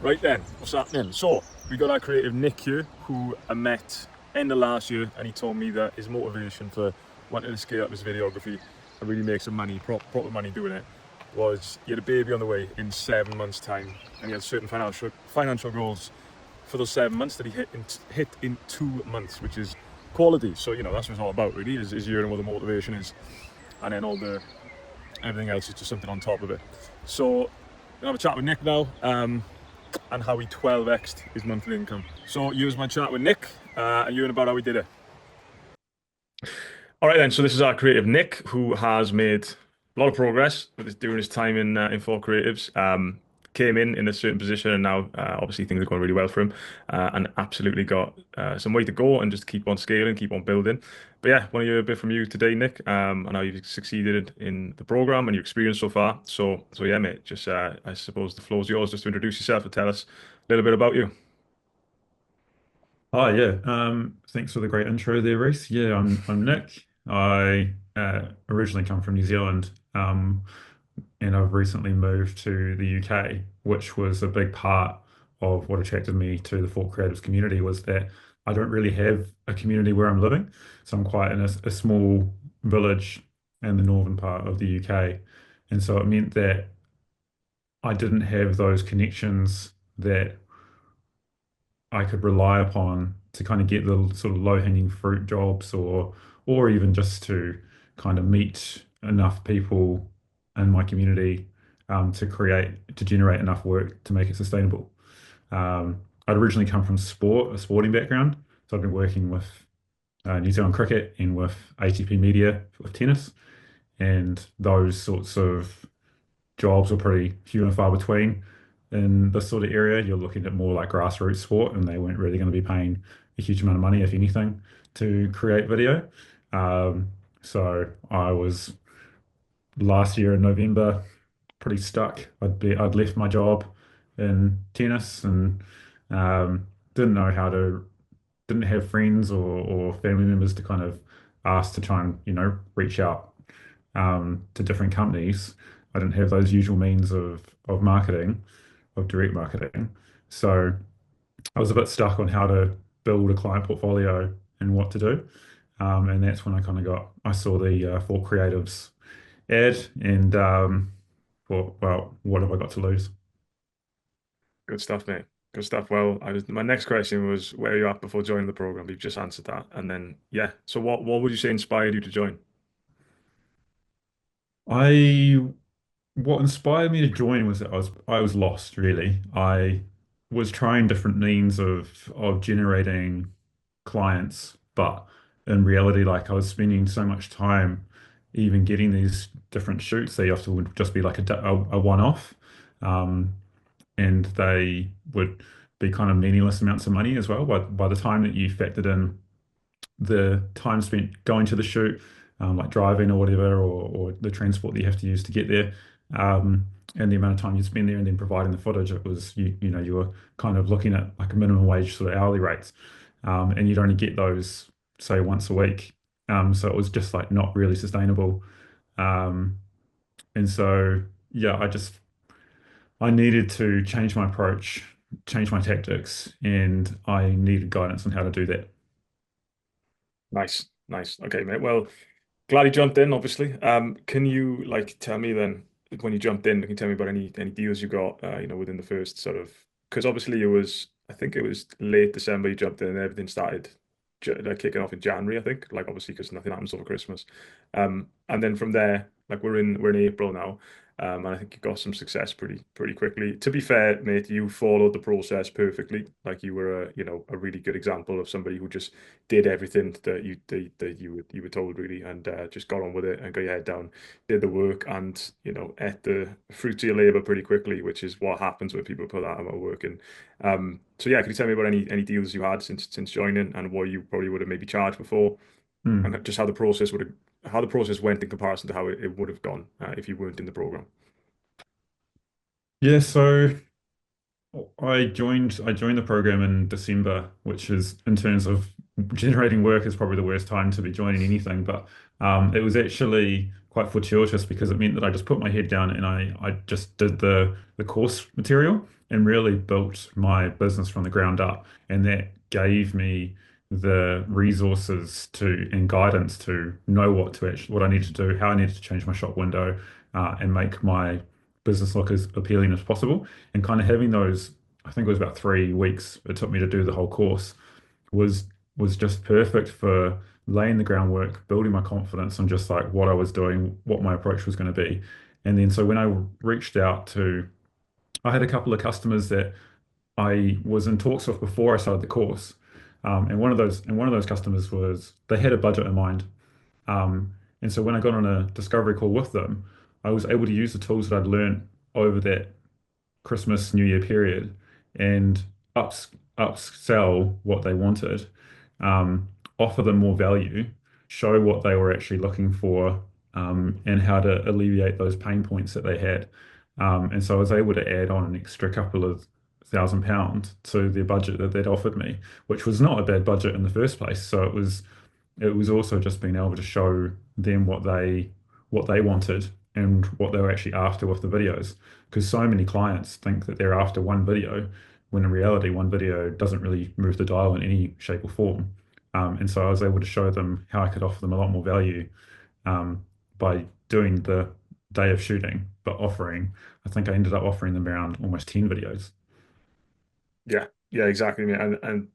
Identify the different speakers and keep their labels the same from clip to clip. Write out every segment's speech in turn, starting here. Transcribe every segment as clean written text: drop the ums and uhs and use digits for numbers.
Speaker 1: Right then, what's happening? So, we got our creative Nick here, who I met end of last year, and he told me that his motivation for wanting to scale up his videography and really make some money, proper money doing it, was he had a baby on the way in 7 months' time, and he had certain financial goals for those 7 months that he hit in 2 months, which is quality. So, that's what it's all about, really, is hearing what the motivation is, and then everything else is just something on top of it. So, we'll have a chat with Nick now. And how he 12x'd his monthly income. So here's my chat with Nick, and hearing about how he did it. All right then, so this is our creative Nick, who has made a lot of progress during his time in 4Creatives. Came in a certain position, and now obviously things are going really well for him, and absolutely got some way to go, and just keep on scaling, keep on building. But yeah, want to hear a bit from you today, Nick, and how you've succeeded in the program and your experience so far. So yeah, mate, just I suppose the floor's yours, just to introduce yourself and tell us a little bit about you.
Speaker 2: Oh yeah. Thanks for the great intro there, Reese. Yeah, I'm Nick. I originally come from New Zealand, and I've recently moved to the UK, which was a big part of what attracted me to the Fort Creatives community was that I don't really have a community where I'm living. So I'm quite in a small village in the northern part of the UK. And so it meant that I didn't have those connections that I could rely upon to kind of get the sort of low-hanging fruit jobs or even just to kind of meet enough people in my community to generate enough work to make it sustainable. I'd originally come from a sporting background, so I've been working with New Zealand cricket and with ATP media with tennis, and those sorts of jobs are pretty few and far between in this sort of area. You're looking at more like grassroots sport, and they weren't really going to be paying a huge amount of money, if anything, to create video. So I was last year in November pretty stuck. I'd left my job in tennis and didn't know how to didn't have friends or family members to kind of ask to try and reach out to different companies. I didn't have those usual means of marketing, of direct marketing. So I was a bit stuck on how to build a client portfolio and what to do. And that's when I saw the For Creatives ad and thought, well, what have I got to lose?
Speaker 1: Good stuff, mate. Good stuff. Well, my next question was where are you at before joining the program? You've just answered that, and then yeah. So what would you say inspired you to join?
Speaker 2: I What inspired me to join was that I was lost really. I was trying different means of generating clients, but in reality, like I was spending so much time even getting these different shoots. They often would just be like a one-off, um, and they would be kind of meaningless amounts of money as well. But by the time that you factored in the time spent going to the shoot, like driving or whatever, or the transport that you have to use to get there, and the amount of time you spend there, and then providing the footage, it was you were kind of looking at like a minimum wage sort of hourly rates, and you'd only get those say once a week, so it was just like not really sustainable, um, and so yeah, I needed to change my approach, change my tactics, and I needed guidance on how to do that.
Speaker 1: Nice, nice. Okay, mate. Well, glad you jumped in, obviously. Can you like tell me then when you jumped in, can you tell me about any deals you got, within the first sort of because obviously I think it was late December you jumped in and everything started like kicking off in January, I think, like obviously because nothing happens over Christmas. And then from there, like we're in April now. And I think you got some success pretty quickly. To be fair, mate, you followed the process perfectly. Like you were a really good example of somebody who just did everything that you were told really, and just got on with it and got your head down, did the work, and ate the fruits of your labor pretty quickly, which is what happens when people put that amount of work in. So yeah, could you tell me about any deals you had since joining, and what you probably would have maybe charged before,
Speaker 2: Hmm.
Speaker 1: and just how the process went in comparison to how it would have gone if you weren't in the program?
Speaker 2: Yeah, so I joined the program in December, which is in terms of generating work is probably the worst time to be joining anything. But it was actually quite fortuitous because it meant that I just put my head down and I just did the course material. and really built my business from the ground up. And that gave me the resources to and guidance to know what I needed to do, how I needed to change my shop window, and make my business look as appealing as possible. And kind of having those, I think it was about 3 weeks it took me to do the whole course, was was just perfect for laying the groundwork, building my confidence on just like what I was doing, what my approach was going to be. And then so when I reached out to, I had a couple of customers that I was in talks with before I started the course. And one of those customers was they had a budget in mind. And so when I got on a discovery call with them, I was able to use the tools that I'd learned over that Christmas, New Year period and ups upsell what they wanted, offer them more value, show what they were actually looking for, and how to alleviate those pain points that they had. And so I was able to add on an extra couple of £1,000 to the budget that they'd offered me, which was not a bad budget in the first place. So it was also just being able to show them what they wanted and what they were actually after with the videos. Because so many clients think that they're after one video, when in reality, one video doesn't really move the dial in any shape or form. And so I was able to show them how I could offer them a lot more value by doing the day of shooting, but I think I ended up offering them around almost 10 videos.
Speaker 1: Yeah, yeah, exactly, mate. And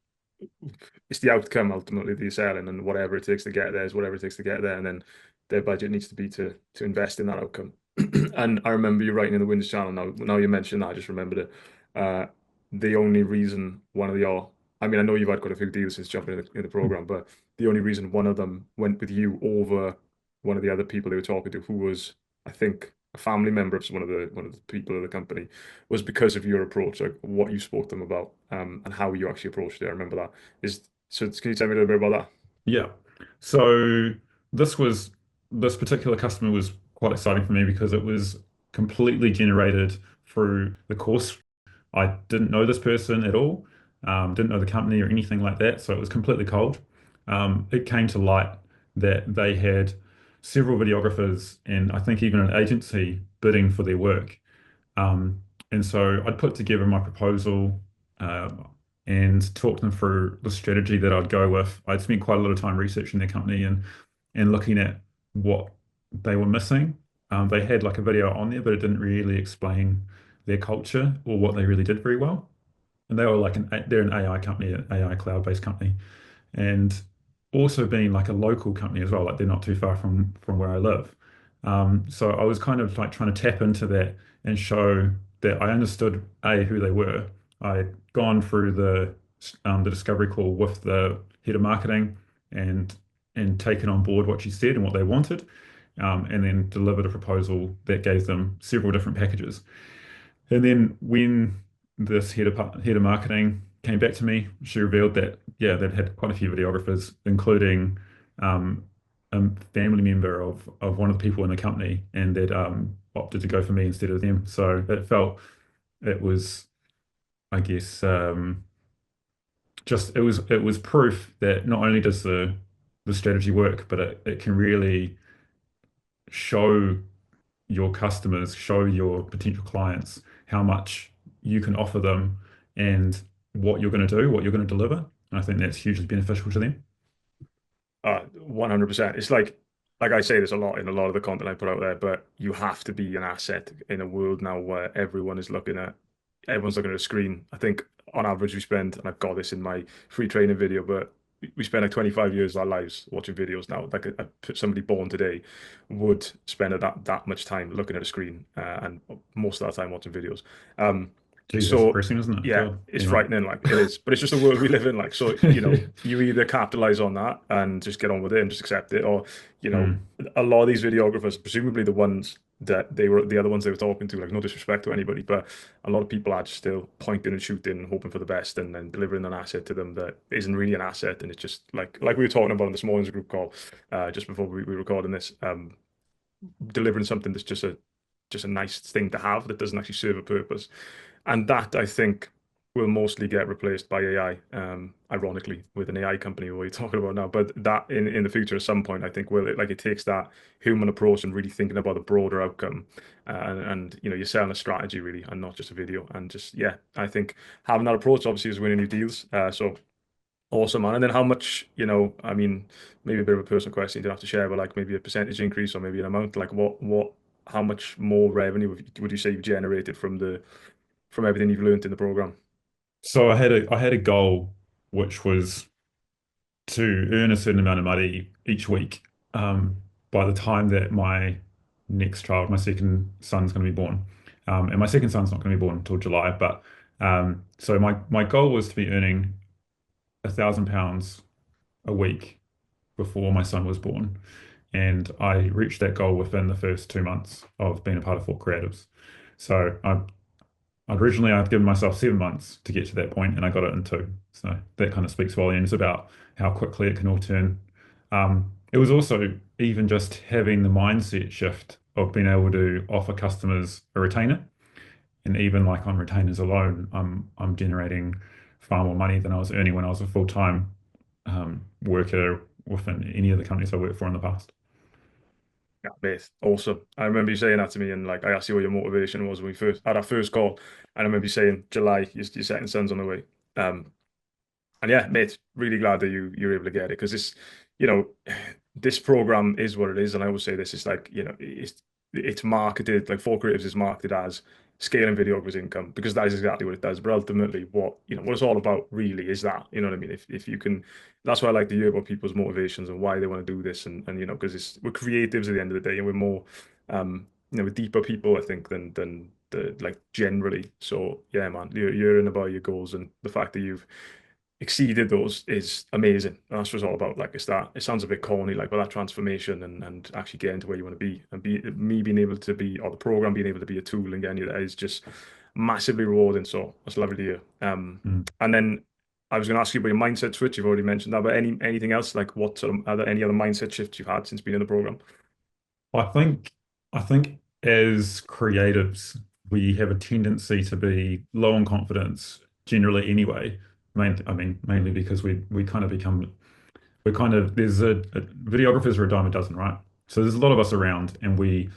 Speaker 1: it's the outcome ultimately that you're selling, and whatever it takes to get there is whatever it takes to get there, and then their budget needs to be to invest in that outcome. And I remember you writing in the Windows channel. Now you mentioned that, I just remembered it. Uh, the only reason one of your, I mean, I know you've had quite a few deals since jumping in the program, but the only reason one of them went with you over one of the other people they were talking to, who was, I think, a family member of one of the people of the company, was because of your approach, like what you spoke to them about, and how you actually approached it. I remember that. Is so? Can you tell me a little bit about
Speaker 2: Yeah. So this was this particular customer was quite exciting for me because it was completely generated through the course. I didn't know this person at all, didn't know the company or anything like that, so it was completely cold. It came to light that they had several videographers and I think even an agency bidding for their work. Um, and so I'd put together my proposal and talk them through the strategy that I'd go with. I'd spent quite a lot of time researching their company and looking at what they were missing. They had like a video on there, but it didn't really explain their culture or what they really did very well. And they were like they're an AI company, an AI cloud-based company, and also being like a local company as well. Like they're not too far from where I live. So I was kind of like trying to tap into that and show that I understood who they were. I'd gone through the discovery call with the head of marketing and and taken on board what she said and what they wanted, and then delivered a proposal that gave them several different packages. And then when this head of marketing came back to me, she revealed that yeah, they'd had quite a few videographers, including um, a family member of one of the people in the company, and they'd opted to go for me instead of them. So it was, I guess, just it was proof that not only does the strategy work, but it can really show your customers, show your potential clients how much you can offer them and what you're going to do, what you're going to deliver. And I think that's hugely beneficial to them.
Speaker 1: 100%. It's like I say this a lot in a lot of the content I put out there, but you have to be an asset in a world now where everyone's looking at a screen. I think on average we spend, and I've got this in my free training video, but we spend like 25 years of our lives watching videos now. Like somebody born today would spend that much time looking at a screen, and most of that time watching videos. Um,
Speaker 2: Geez, that's
Speaker 1: so
Speaker 2: depressing, isn't it?
Speaker 1: yeah,
Speaker 2: God.
Speaker 1: it's
Speaker 2: Anyway.
Speaker 1: frightening, like it is, but it's just the world we live in. Like, so you either capitalize on that and just get on with it and just accept it, or you know,
Speaker 2: Mm,
Speaker 1: a lot of these videographers, presumably the ones that they were the other ones they were talking to, like no disrespect to anybody, but a lot of people are just still pointing and shooting, hoping for the best, and then delivering an asset to them that isn't really an asset, and it's just like we were talking about in this morning's group call, just before we were recording this, delivering something that's just a nice thing to have that doesn't actually serve a purpose, and that I think. will mostly get replaced by AI. Ironically, with an AI company we're talking about now, but that in the future at some point, I think will it takes that human approach and really thinking about the broader outcome, and you're selling a strategy really, and not just a video. And just yeah, I think having that approach obviously is winning new deals. So awesome, man. And then how much, I mean, maybe a bit of a personal question you don't have to share, but like maybe a percentage increase or maybe an amount, like how much more revenue would you say you've generated from from everything you've learned in the program?
Speaker 2: So I had a goal which was to earn a certain amount of money each week by the time that my next child, my second son's going to be born. And my second son's not going to be born until July. But so my goal was to be earning £1,000 a week before my son was born. And I reached that goal within the first 2 months of being a part of Four Creatives. So originally I'd given myself 7 months to get to that point, and I got it in two. So that kind of speaks volumes about how quickly it can all turn. It was also even just having the mindset shift of being able to offer customers a retainer, and even like on retainers alone, I'm generating far more money than I was earning when I was a full-time worker within any of the companies I worked for in the past.
Speaker 1: Yeah, mate, awesome. I remember you saying that to me, and like I asked you what your motivation was when we first had our first call, and I remember you saying July, your second son's on the way. Um, And yeah, mate, really glad that you're able to get it because you know, this program is what it is, and I always say this: it's like it's marketed like For Creatives is marketed as scaling videographers' income because that is exactly what it does. But ultimately, what it's all about really is that what I mean. If you can, that's why I like to hear about people's motivations and why they want to do this, and because we're creatives at the end of the day, and we're more we're deeper people I think than the like generally. So yeah, man, you're in about your goals and the fact that you've exceeded those is amazing. And that's what it's all about. Like it's that it sounds a bit corny, like but that transformation and actually getting to where you want to be and be me being able to be or the program being able to be a tool and getting you there is just massively rewarding. So that's lovely to hear.
Speaker 2: Mm.
Speaker 1: And then I was going to ask you about your mindset switch. You've already mentioned that, but anything else like what sort of any other mindset shifts you've had since being in the program?
Speaker 2: I think I think as creatives, we have a tendency to be low on confidence generally anyway. I mean, mainly because we kind of become we're kind of there's a videographers are a dime a dozen, right? So there's a lot of us around, and we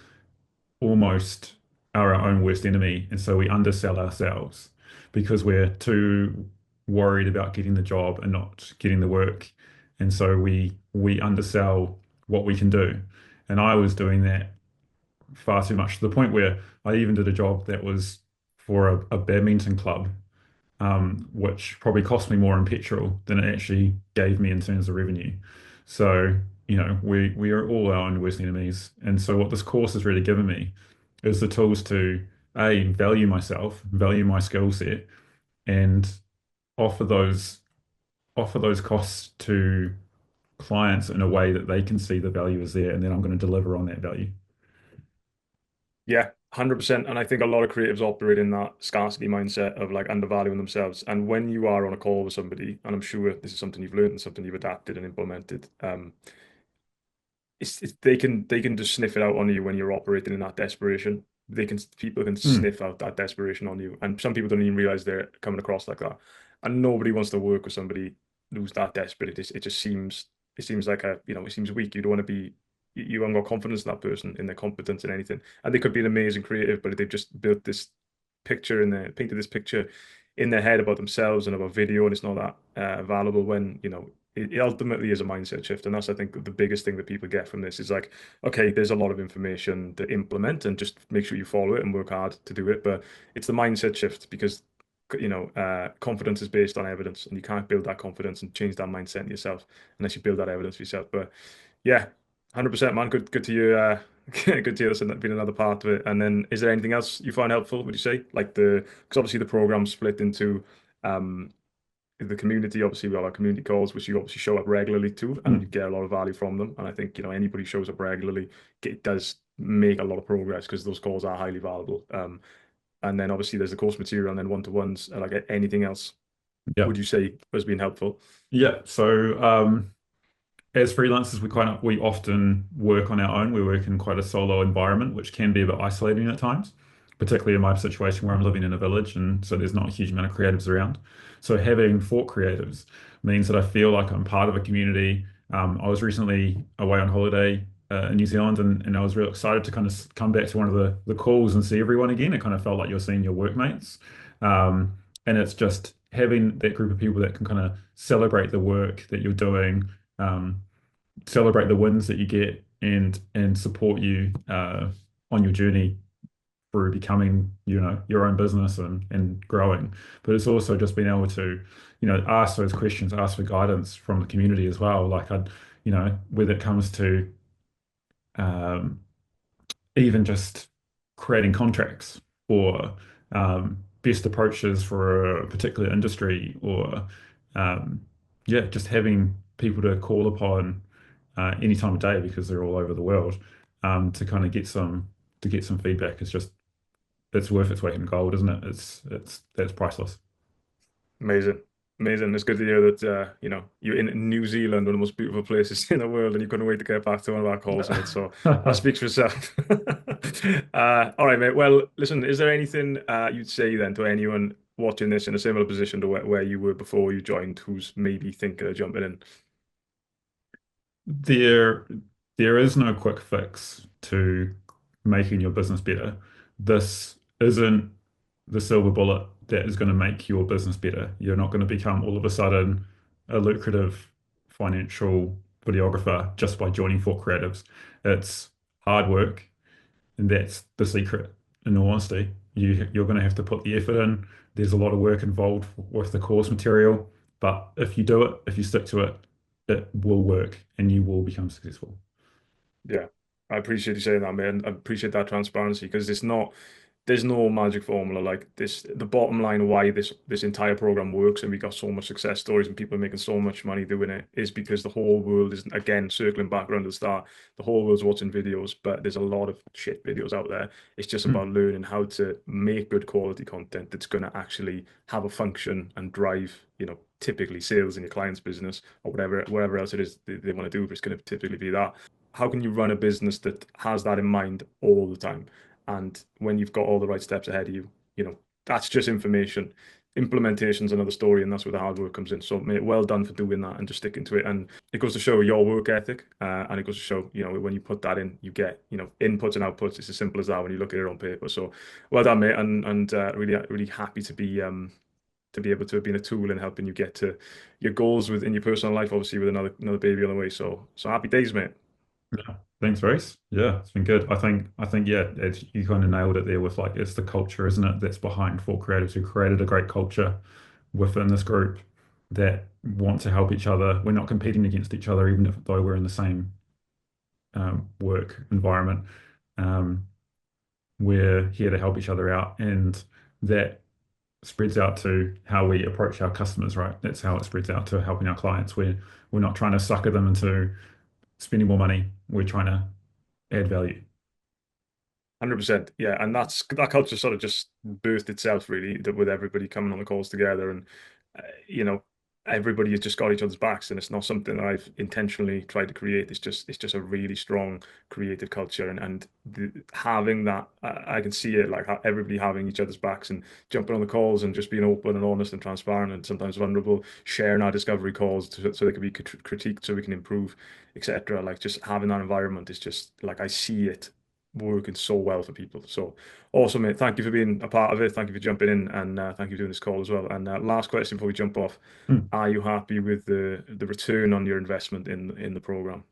Speaker 2: almost are our own worst enemy, and so we undersell ourselves because we're too worried about getting the job and not getting the work, and so we undersell what we can do. And I was doing that far too much to the point where I even did a job that was for a badminton club, which probably cost me more in petrol than it actually gave me in terms of revenue. So, we are all our own worst enemies. And so what this course has really given me is the tools to value myself, value my skill set, and offer those offer those costs to clients in a way that they can see the value is there, and then I'm going to deliver on that value.
Speaker 1: Yeah, 100%. And I think a lot of creatives operate in that scarcity mindset of like undervaluing themselves. And when you are on a call with somebody, and I'm sure this is something you've learned and something you've adapted and implemented, they can just sniff it out on you when you're operating in that desperation. People can
Speaker 2: Mm,
Speaker 1: sniff out that desperation on you, and some people don't even realize they're coming across like that. And nobody wants to work with somebody who's that desperate. It just seems like it seems weak. You don't want to be you haven't got confidence in that person, in their competence in anything. And they could be an amazing creative, but they've just built this picture in their painted this picture in their head about themselves and about video, and it's not that valuable when it ultimately is a mindset shift. And that's I think the biggest thing that people get from this is like, okay, there's a lot of information to implement and just make sure you follow it and work hard to do it, but it's the mindset shift because confidence is based on evidence, and you can't build that confidence and change that mindset in yourself unless you build that evidence for yourself. But yeah, 100%, man. Good to you. Good to hear this and been another part of it. And then, is there anything else you find helpful? Would you say, like because obviously the program's split into um the community. Obviously, we have our community calls, which you obviously show up regularly to, and you
Speaker 2: mm.
Speaker 1: get a lot of value from them. And I think anybody who shows up regularly, it does make a lot of progress because those calls are highly valuable. And then obviously there's the course material and then one-to-ones. Like anything else,
Speaker 2: Yeah.
Speaker 1: would you say has been helpful?
Speaker 2: Yeah. So, as freelancers, we often work on our own. We work in quite a solo environment, which can be a bit isolating at times, particularly in my situation where I'm living in a village, and so there's not a huge amount of creatives around. So having four creatives means that I feel like I'm part of a community. I was recently away on holiday in New Zealand, and I was real excited to kind of come back to one of the calls and see everyone again. It kind of felt like you're seeing your workmates. And it's just having that group of people that can kind of celebrate the work that you're doing, celebrate the wins that you get, and support you on your journey through becoming, your own business and growing. But it's also just being able to, ask those questions, ask for guidance from the community as well. Like whether it comes to um, even just creating contracts or best approaches for a particular industry or um, yeah, just having people to call upon any time of day because they're all over the world to kind of get some feedback. It's worth its weight in gold, isn't it? It's that's priceless.
Speaker 1: Amazing. Amazing. It's good to hear that you're in New Zealand, one of the most beautiful places in the world, and you couldn't wait to get back to one of our calls, mate. So that speaks for itself. All right, mate. Well, listen, is there anything you'd say then to anyone watching this in a similar position to where you were before you joined, who's maybe thinking of jumping in?
Speaker 2: There, there is no quick fix to making your business better. This isn't the silver bullet that is going to make your business better. You're not going to become all of a sudden a lucrative financial videographer just by joining Fort Creatives. It's hard work, and that's the secret. In all honesty, you're going to have to put the effort in. There's a lot of work involved with the course material, but if you do it, if you stick to it, it will work and you will become successful.
Speaker 1: Yeah, I appreciate you saying that, man. I appreciate that transparency because there's no magic formula like this. The bottom line of why this entire program works and we got so much success stories and people are making so much money doing it is because the whole world is, again, circling back around to the start. The whole world's watching videos, but there's a lot of shit videos out there. It's just about
Speaker 2: Hmm.
Speaker 1: learning how to make good quality content that's going to actually have a function and drive, typically sales in your client's business or whatever else it is they want to do, but it's going to typically be that. How can you run a business that has that in mind all the time? And when you've got all the right steps ahead of you, that's just information. Implementation's another story, and that's where the hard work comes in. So, mate, well done for doing that and just sticking to it. And it goes to show your work ethic, and it goes to show, when you put that in, you get, inputs and outputs. It's as simple as that when you look at it on paper. So, well done, mate, and really, really happy to be able to have been a tool in helping you get to your goals within your personal life, obviously with another baby on the way. So happy days, mate.
Speaker 2: Yeah. Thanks, Reese. Yeah, it's been good. I think, yeah, you kind of nailed it there with like, it's the culture, isn't it? That's behind Four Creatives who created a great culture within this group that want to help each other. We're not competing against each other, even if though we're in the same work environment. Um, we're here to help each other out, and that spreads out to how we approach our customers, right? That's how it spreads out to helping our clients. We're not trying to sucker them into spending more money. We're trying to add value.
Speaker 1: 100%. Yeah. And that culture sort of just birthed itself really with everybody coming on the calls together and, uh, you know, everybody has just got each other's backs and it's not something that I've intentionally tried to create. It's just a really strong creative culture and having that, I can see it like everybody having each other's backs and jumping on the calls and just being open and honest and transparent and sometimes vulnerable, sharing our discovery calls so they can be critiqued so we can improve, etc. Like just having that environment is just like I see it working so well for people. So awesome, mate. Thank you for being a part of it. Thank you for jumping in and thank you for doing this call as well. And last question before we jump off.
Speaker 2: Hmm.
Speaker 1: Are you happy with the return on your investment in the program?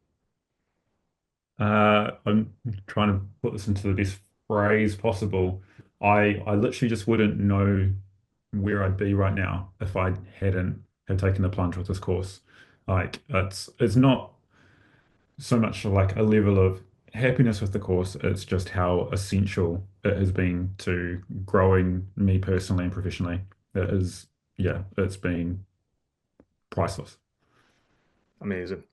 Speaker 2: I'm trying to put this into the best phrase possible. I literally just wouldn't know where I'd be right now if I hadn't have taken the plunge with this course. Like it's not so much like a level of happiness with the course, it's just how essential it has been to growing me personally and professionally. It is, yeah, it's been priceless.
Speaker 1: Amazing.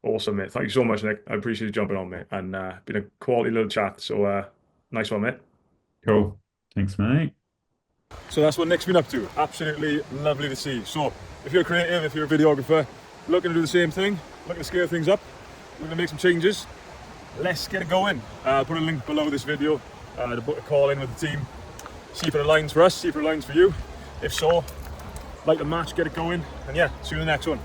Speaker 1: Awesome, mate. Thank you so much, Nick. I appreciate you jumping on, mate. And been a quality little chat. So nice one, mate.
Speaker 2: Cool. Thanks, mate.
Speaker 1: So that's what Nick's been up to. Absolutely lovely to see. So if you're a creative, if you're a videographer, looking to do the same thing, looking to scale things up, we're going to make some changes. Let's get it going. I'll put a link below this video to book a call in with the team. See if it aligns for us, see if it aligns for you. If so, like the match, get it going, and yeah, see you in the next one.